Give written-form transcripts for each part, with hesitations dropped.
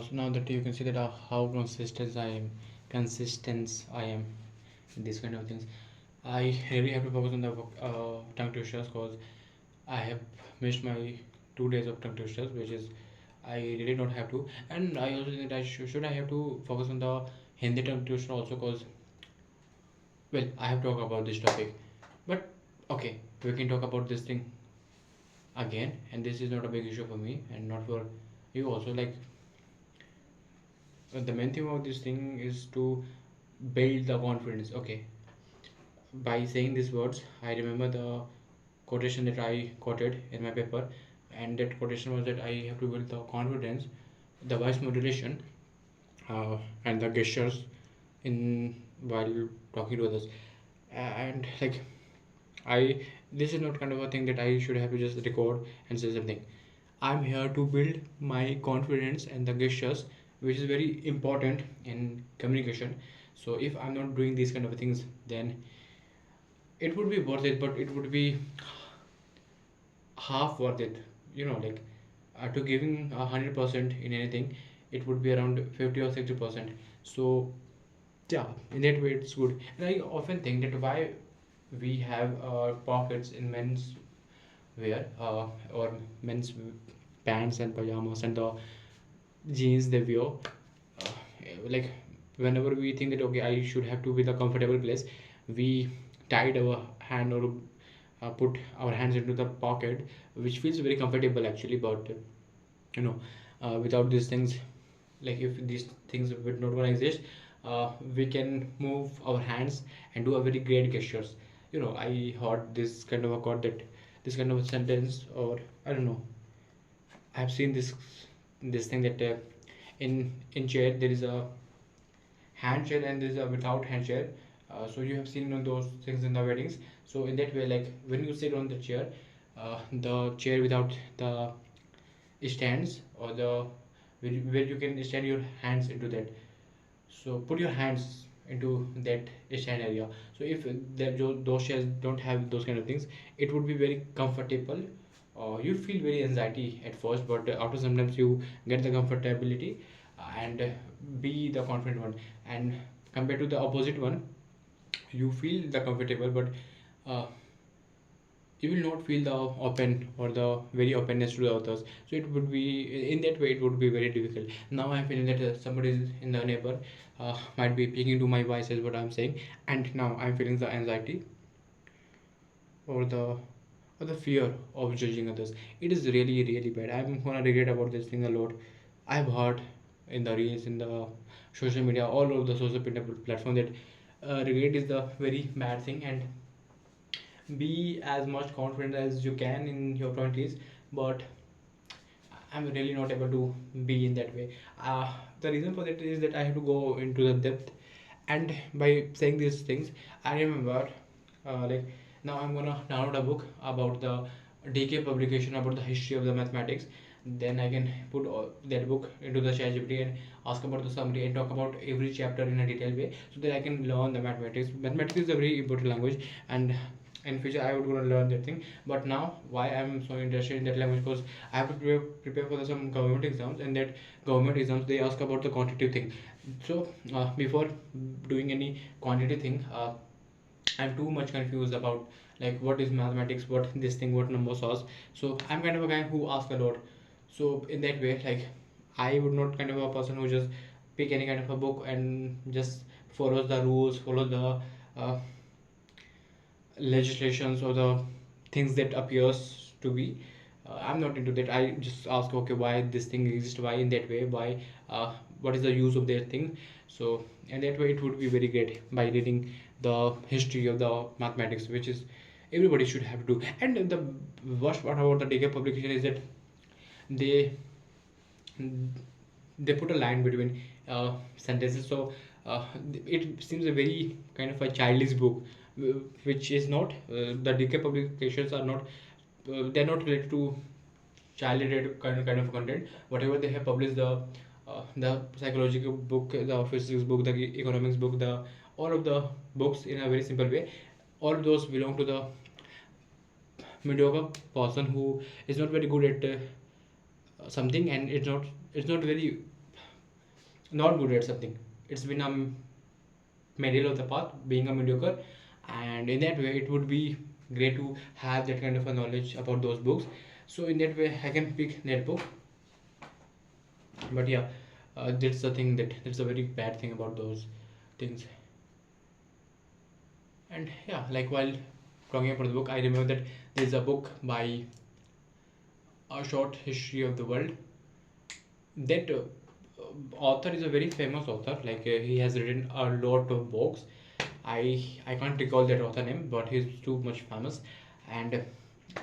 So now that you can see that how consistent I am in these kind of things. I really have to focus on the tongue twisters because I have missed my 2 days of tongue twisters, which is I really don't have to. And I also think that should I have to focus on the Hindi tongue twister also because well I have to talk about this topic, but okay we can talk about this thing again, and this is not a big issue for me and not for you also. Like the main thing about this thing is to build the confidence. Okay, by saying these words I remember the quotation that I quoted in my paper, and that quotation was that I have to build the confidence, the voice modulation, and the gestures in while talking to others. And like I this is not kind of a thing that I should have to just record and say something. I'm here to build my confidence and the gestures, which is very important in communication. So if I'm not doing these kind of things, then it would be worth it, but it would be half worth it. Like to giving 100% in anything, it would be around 50 or 60%. So yeah, in that way it's good. And I often think that why we have pockets in men's wear, or men's pants and pajamas and the jeans they wear, like whenever we think that okay I should have to be the comfortable place, we tied our hand or put our hands into the pocket, which feels very comfortable actually. But without these things, like if these things would not gonna exist, we can move our hands and do a very great gestures. I heard this kind of a quote, that this kind of a sentence, or I don't know, I've seen this thing that in chair there is a hand chair and there is a without hand chair. So you have seen those things in the weddings. So in that way, like when you sit on the chair without the stands, or the where you can stand your hands into that. So put your hands into that stand area. So if those chairs don't have those kind of things, it would be very comfortable. You feel very anxiety at first, but after sometimes you get the comfortability, and be the confident one. And compared to the opposite one, you feel the comfortable, but uh, you will not feel the open or the very openness to the others. So it would be in that way it would be very difficult. Now I'm feeling that somebody is in the neighbor, might be peeking to my voice is what I'm saying, and now I'm feeling the anxiety, or the fear of judging others. It is really really bad. I'm gonna regret about this thing a lot. I've heard in the reels, in the social media, all over the social media platform, that regret is the very bad thing, and be as much confident as you can in your 20s. But I'm really not able to be in that way. The reason for that is that I have to go into the depth, and by saying these things, I remember, like now I'm gonna download a book about the DK publication about the history of the mathematics. Then I can put that book into the ChatGPT and ask about the summary and talk about every chapter in a detailed way, so that I can learn the mathematics. Mathematics is a very important language, and in future I would want to learn that thing. But now why I'm so interested in that language, because I have to prepare for some government exams, and that government exams they ask about the quantitative thing. So before doing any quantitative thing, I'm too much confused about like what is mathematics, what this thing, what numbers are. So I'm kind of a guy who asks a lot. So in that way, like I would not kind of a person who just pick any kind of a book and just follows the rules, follow the legislations or the things that appears to be. I'm not into that. I just ask okay why this thing exists, why in that way, why what is the use of that thing. So and that way it would be very great by reading the history of the mathematics, which is everybody should have to do. And the worst part about the DK publication is that they they put a line between sentences. So it seems a very kind of a childish book, which is not. The DK publications are not. They're not related to child related kind of content. Whatever they have published, the psychological book, the physics book, the economics book, the all of the books in a very simple way. All of those belong to the mediocre person who is not very good at something, and it's not very not good at something. It's been a middle of the path, being a mediocre, and in that way, it would be great to have that kind of a knowledge about those books. So in that way, I can pick that book. But yeah, that's the thing, that's a very bad thing about those things. And yeah, like while talking about the book, I remember that there's a book by A Short History of the World. That author is a very famous author. Like he has written a lot of books. I can't recall that author name, but he's too much famous. And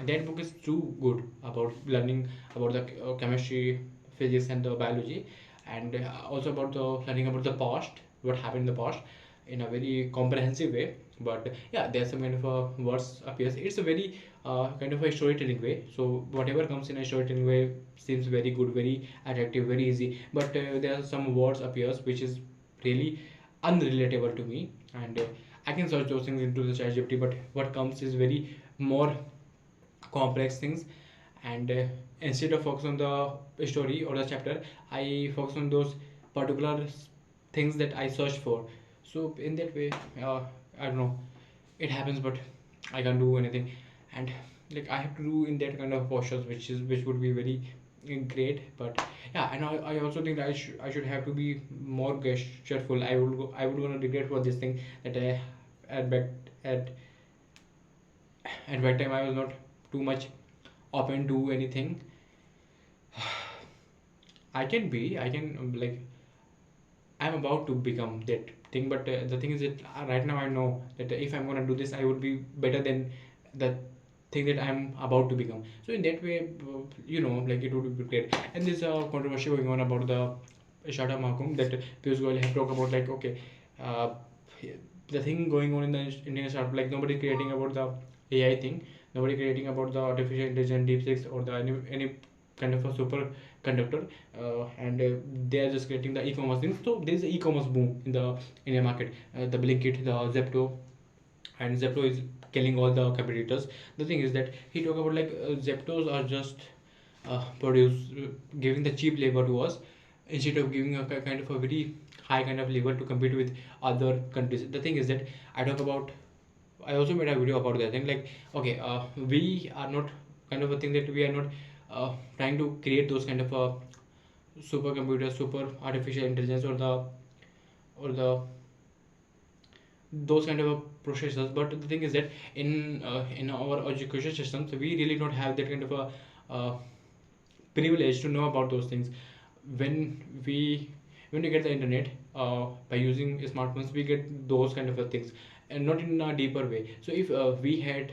that book is too good about learning about the chemistry, physics, and the biology, and also about the learning about the past, what happened in the past, in a very comprehensive way. But yeah, there's some kind of a words appears. It's a very kind of a storytelling way. So whatever comes in a storytelling way seems very good, very attractive, very easy. But there are some words appears which is really unrelatable to me, and I can search those things into the ChatGPT. But what comes is very more complex things, and instead of focus on the story or the chapter, I focus on those particular things that I search for. So in that way, I don't know, it happens, but I can't do anything. And like I have to do in that kind of postures, which would be very great. But yeah, and I also think that I should have to be more gestureful. I would gonna regret for this thing that I at back at at that time I was not too much open to anything. I can like I'm about to become that thing, but the thing is that right now I know that if I'm gonna do this, I would be better than the thing that I'm about to become. So in that way, like it would be great. And there's a controversy going on about the Shata Mahkum that Piyush Goyal have talked about. Like, okay, uh, the thing going on in the Indian startup, like nobody creating about the AI thing, nobody creating about the artificial intelligence, deep six, or the any kind of a super conductor, and they are just creating the e-commerce things. So there is an e-commerce boom in the Indian market. The Blinkit, the Zepto, and Zepto is killing all the competitors. The thing is that he talk about like Zeptos are just giving the cheap labor to us instead of giving a kind of a very high kind of labor to compete with other countries. The thing is that I talk about. I also made a video about that thing. Like, okay, we are not kind of a thing that we are not trying to create those kind of supercomputers, super artificial intelligence, or the those kind of processors. But the thing is that in our education systems, we really don't have that kind of a uh, privilege to know about those things. When we when we get the internet by using smartphones, we get those kind of things, and not in a deeper way. So if we had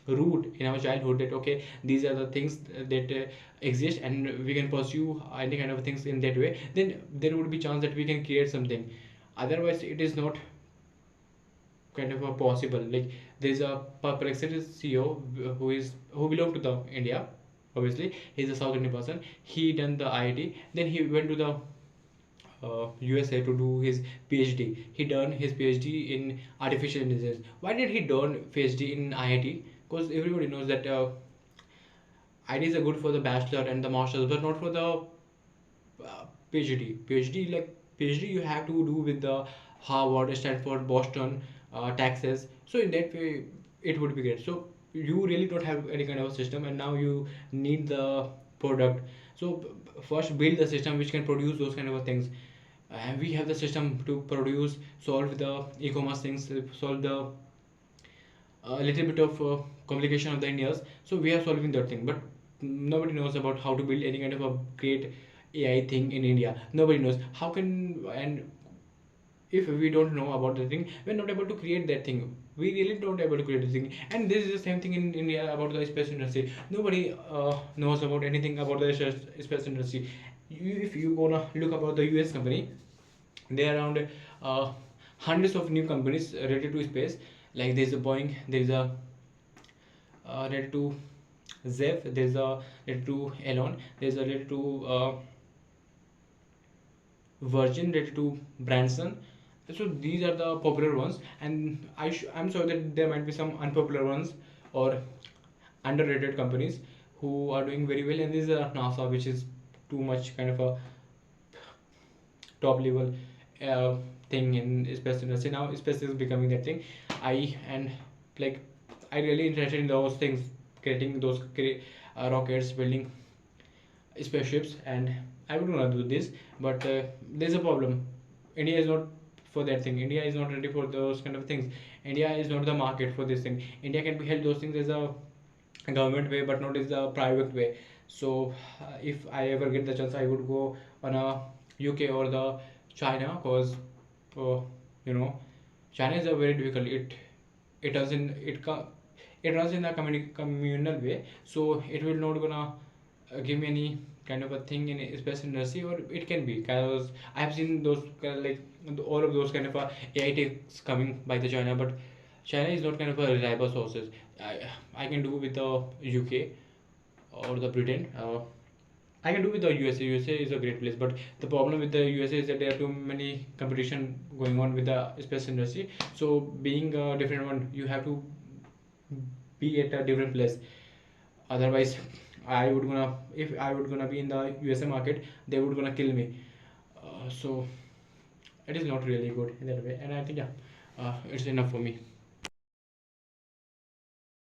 root in our childhood that okay, these are the things that exist, and we can pursue any kind of things in that way, then there would be chance that we can create something. Otherwise it is not kind of a possible. Like there's a Perplexity CEO who belonged to the India. Obviously he's a South Indian person. He done the IIT, then he went to the USA to do his PhD. He done his PhD in artificial intelligence. Why did he done PhD in IIT? Because everybody knows that IITs are good for the bachelor and the masters, but not for the PhD. PhD you have to do with the Harvard, Stanford, Boston, Texas. So in that way, it would be great. So you really don't have any kind of system, and now you need the product. So first build the system which can produce those kind of things. And we have the system to produce, solve the e-commerce things, solve the a little bit of complication of the Indians. So we are solving that thing, but nobody knows about how to build any kind of a great AI thing in India. Nobody knows how can. And if we don't know about the thing, we're not able to create that thing. We really don't able to create the thing. And this is the same thing in India about the space industry. Nobody knows about anything about the space industry. If you gonna look about the US company, there are around hundreds of new companies related to space. Like there's a Boeing, there's a related to Zef, there's a related to Elon, there's a related to Virgin, related to Branson. So these are the popular ones, and I'm sure that there might be some unpopular ones or underrated companies who are doing very well. And this is NASA, which is too much kind of a top level uh, thing in space industry. Now space is becoming that thing. I and like I really interested in those things, creating those rockets, building spaceships, and I would want to do this. But there's a problem. India is not for that thing. India is not ready for those kind of things. India is not the market for this thing. India can be held those things as a government way, but not as a private way. So if I ever get the chance, I would go on a UK or the China, because uh, you know China is a very difficult. It doesn't it runs in a communal way, so it will not gonna give me any kind of a thing in a space industry, or it can be, because I have seen those like all of those kind of AI techs coming by the China, but China is not kind of a reliable sources. I, I can do with the UK or the Britain. I can do with the USA. USA is a great place, but the problem with the USA is that there are too many competition going on with the space industry. So being a different one, you have to be at a different place. Otherwise, I would gonna if I would gonna be in the USA market, they would gonna kill me. So it is not really good in that way, and I think yeah, it's enough for me.